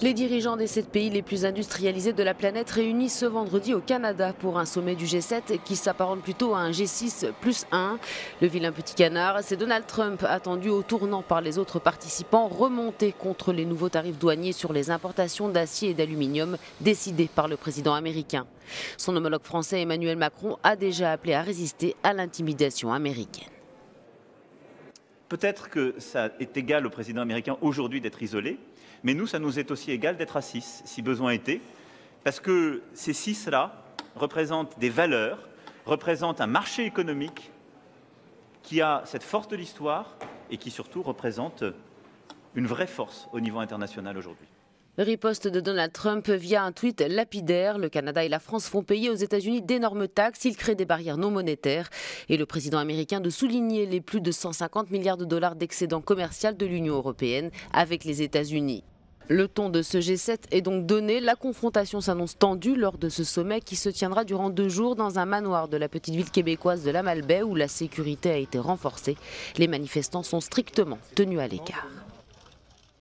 Les dirigeants des 7 pays les plus industrialisés de la planète réunis ce vendredi au Canada pour un sommet du G7 qui s'apparente plutôt à un G6 plus 1. Le vilain petit canard, c'est Donald Trump attendu au tournant par les autres participants, remonté contre les nouveaux tarifs douaniers sur les importations d'acier et d'aluminium décidés par le président américain. Son homologue français Emmanuel Macron a déjà appelé à résister à l'intimidation américaine. Peut-être que ça est égal au président américain aujourd'hui d'être isolé, mais nous, ça nous est aussi égal d'être à 6, si besoin était, parce que ces 6-là représentent des valeurs, représentent un marché économique qui a cette force de l'histoire et qui surtout représente une vraie force au niveau international aujourd'hui. Riposte de Donald Trump via un tweet lapidaire. Le Canada et la France font payer aux États-Unis d'énormes taxes. Ils créent des barrières non monétaires. Et le président américain de souligner les plus de 150 milliards de dollars d'excédent commercial de l'Union européenne avec les États-Unis. Le ton de ce G7 est donc donné. La confrontation s'annonce tendue lors de ce sommet qui se tiendra durant 2 jours dans un manoir de la petite ville québécoise de la Malbaie où la sécurité a été renforcée. Les manifestants sont strictement tenus à l'écart.